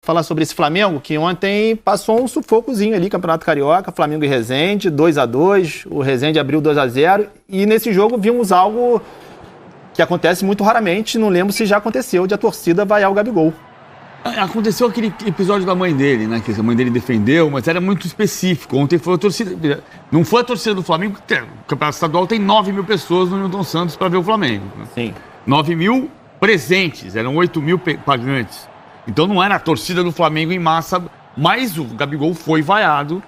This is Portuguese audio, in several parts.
falar sobre esse Flamengo, que ontem passou um sufocozinho ali, Campeonato Carioca, Flamengo e Resende, 2-2, o Resende abriu 2-0, e nesse jogo vimos algo que acontece muito raramente, não lembro se já aconteceu, de a torcida vaiar o Gabigol. Aconteceu aquele episódio da mãe dele, né? Que a mãe dele defendeu, mas era muito específico. Ontem foi a torcida. Não foi a torcida do Flamengo, porque o Campeonato Estadual tem 9 mil pessoas no Newton Santos para ver o Flamengo. Sim. 9 mil presentes, eram 8 mil pagantes. Então não era a torcida do Flamengo em massa, mas o Gabigol foi vaiado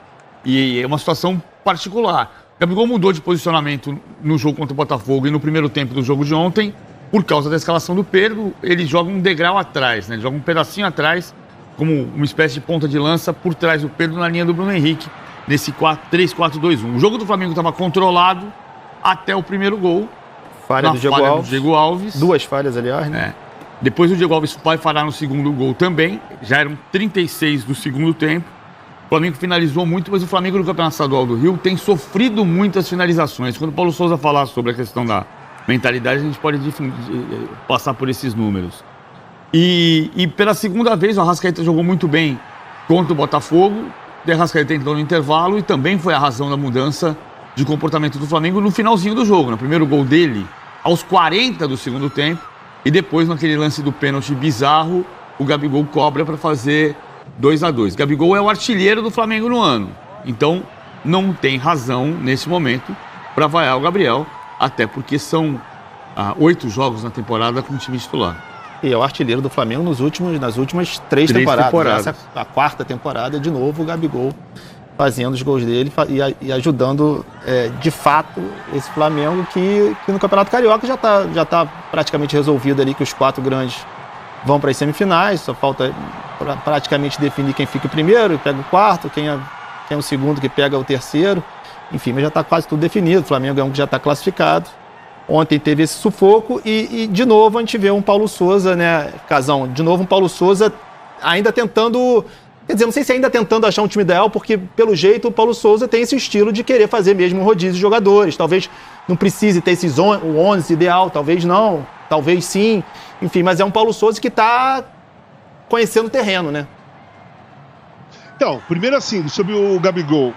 e é uma situação particular. O Gabigol mudou de posicionamento no jogo contra o Botafogo e no primeiro tempo do jogo de ontem. Por causa da escalação do Pedro, ele joga um degrau atrás, né? Ele joga um pedacinho atrás, como uma espécie de ponta de lança, por trás do Pedro na linha do Bruno Henrique, nesse 3-4-2-1. O jogo do Flamengo estava controlado até o primeiro gol. Falha do Diego Alves. 2 falhas, aliás, né? Depois o Diego Alves vai falhar no segundo gol também. Já eram 36 do segundo tempo. O Flamengo finalizou muito, mas o Flamengo no Campeonato Estadual do Rio tem sofrido muitas finalizações. Quando o Paulo Souza falar sobre a questão da mentalidade, a gente pode passar por esses números. E pela segunda vez, o Arrascaeta jogou muito bem contra o Botafogo. O Arrascaeta entrou no intervalo e também foi a razão da mudança de comportamento do Flamengo no finalzinho do jogo. No primeiro gol dele, aos 40 do segundo tempo, e depois, naquele lance do pênalti bizarro, o Gabigol cobra para fazer 2-2. Gabigol é o artilheiro do Flamengo no ano. Então, não tem razão, nesse momento, para vaiar o Gabriel, até porque são 8 jogos na temporada com o time titular. E é o artilheiro do Flamengo nas últimas 3 temporadas. Essa é a 4ª temporada, de novo, o Gabigol fazendo os gols dele e ajudando, de fato, esse Flamengo que no Campeonato Carioca já tá praticamente resolvido ali, que os 4 grandes vão para as semifinais, só falta praticamente definir quem fica o primeiro, pega o quarto, quem é o segundo que pega o terceiro. Enfim, mas já está quase tudo definido. O Flamengo é um que já está classificado. Ontem teve esse sufoco e, de novo, a gente vê um Paulo Souza, né, Casão? De novo, um Paulo Souza ainda tentando... Quer dizer, não sei se ainda tentando achar um time ideal, porque, pelo jeito, o Paulo Souza tem esse estilo de querer fazer mesmo um rodízio de jogadores. Talvez não precise ter o 11 ideal, talvez não, talvez sim. Enfim, mas é um Paulo Souza que está conhecendo o terreno, né? Então, primeiro assim, sobre o Gabigol.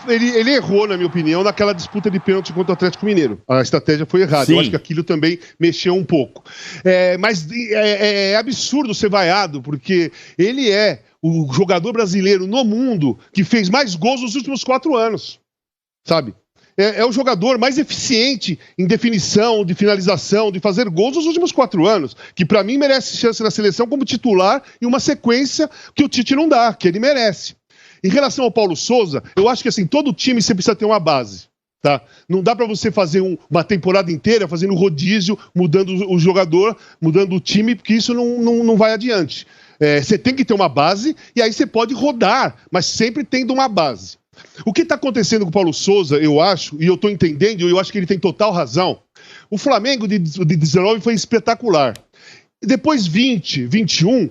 Ele errou, na minha opinião, naquela disputa de pênalti contra o Atlético Mineiro. A estratégia foi errada. Sim. Eu acho que aquilo também mexeu um pouco. Mas é absurdo ser vaiado, porque ele é o jogador brasileiro no mundo que fez mais gols nos últimos 4 anos. Sabe? É o jogador mais eficiente em definição, de finalização, de fazer gols nos últimos 4 anos. Que, para mim, merece chance na seleção como titular e uma sequência que o Tite não dá, que ele merece. Em relação ao Paulo Souza, eu acho que assim, todo time você precisa ter uma base, tá? Não dá para você fazer uma temporada inteira fazendo rodízio, mudando o jogador, mudando o time, porque isso não vai adiante. Você tem que ter uma base e aí você pode rodar, mas sempre tendo uma base. O que está acontecendo com o Paulo Souza, eu acho, e eu estou entendendo, e eu acho que ele tem total razão, o Flamengo de 19 foi espetacular. Depois 20, 21...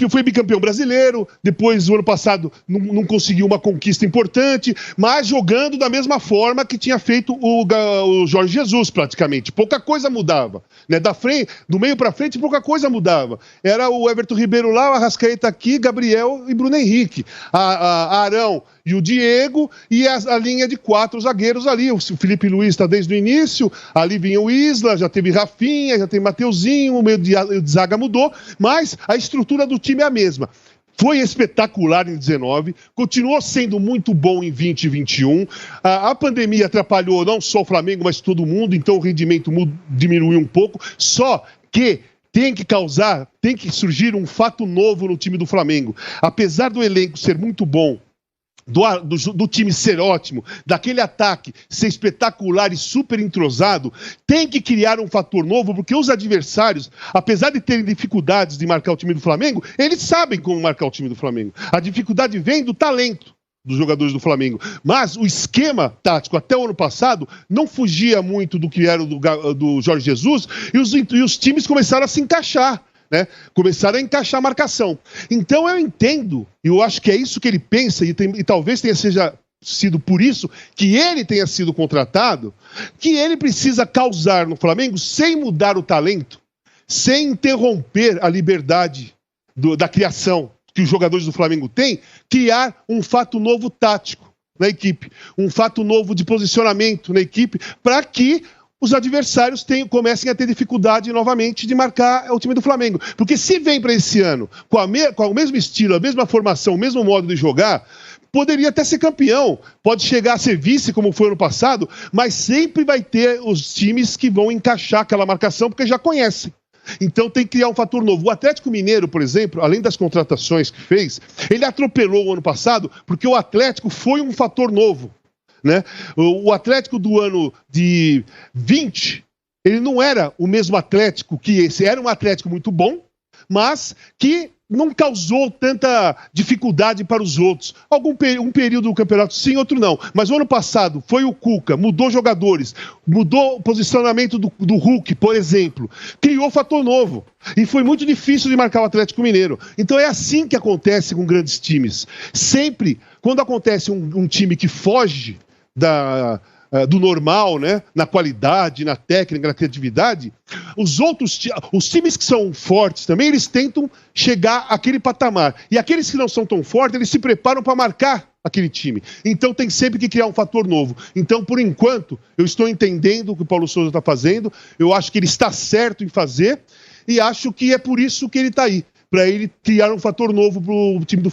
foi bicampeão brasileiro, depois o ano passado não conseguiu uma conquista importante, mas jogando da mesma forma que tinha feito o Jorge Jesus praticamente, pouca coisa mudava, né? Do meio para frente pouca coisa mudava, era o Everton Ribeiro lá, o Arrascaeta aqui, Gabriel e Bruno Henrique, Arão e o Diego, e a linha de 4 zagueiros ali, o Felipe Luiz está desde o início, ali vinha o Isla, já teve Rafinha, já tem Mateuzinho, o meio de zaga mudou, mas a estrutura do time é a mesma. Foi espetacular em 19, continuou sendo muito bom em 20 e 21. A pandemia atrapalhou não só o Flamengo, mas todo mundo, então o rendimento diminuiu um pouco. Só que tem que surgir um fato novo no time do Flamengo. Apesar do elenco ser muito bom, do time ser ótimo, daquele ataque ser espetacular e super entrosado, tem que criar um fator novo, porque os adversários, apesar de terem dificuldades de marcar o time do Flamengo, eles sabem como marcar o time do Flamengo. A dificuldade vem do talento dos jogadores do Flamengo. Mas o esquema tático até o ano passado não fugia muito do que era do Jorge Jesus, e os times começaram a se encaixar. Né? Começaram a encaixar a marcação. Então eu entendo, e eu acho que é isso que ele pensa, e talvez seja sido por isso que ele tenha sido contratado, que ele precisa causar no Flamengo sem mudar o talento, sem interromper a liberdade da criação que os jogadores do Flamengo têm, criar um fato novo tático na equipe, um fato novo de posicionamento na equipe, para que os adversários comecem a ter dificuldade novamente de marcar o time do Flamengo. Porque se vem para esse ano com o mesmo estilo, a mesma formação, o mesmo modo de jogar, poderia até ser campeão, pode chegar a ser vice, como foi ano passado, mas sempre vai ter os times que vão encaixar aquela marcação, porque já conhecem. Então tem que criar um fator novo. O Atlético Mineiro, por exemplo, além das contratações que fez, ele atropelou o ano passado, porque o Atlético foi um fator novo. Né? O Atlético do ano de 20, ele não era o mesmo Atlético que esse. Era um Atlético muito bom, mas que não causou tanta dificuldade para os outros. Um período do campeonato sim, outro não. Mas o ano passado foi o Cuca, mudou jogadores, mudou o posicionamento do Hulk, por exemplo. Criou fator novo. E foi muito difícil de marcar o Atlético Mineiro. Então é assim que acontece com grandes times. Sempre, quando acontece um time que foge do normal, né? Na qualidade, na técnica, na criatividade, os times que são fortes também, eles tentam chegar àquele patamar. E aqueles que não são tão fortes, eles se preparam para marcar aquele time. Então tem sempre que criar um fator novo. Então, por enquanto, eu estou entendendo o que o Paulo Souza está fazendo, eu acho que ele está certo em fazer, e acho que é por isso que ele está aí, para ele criar um fator novo para o time do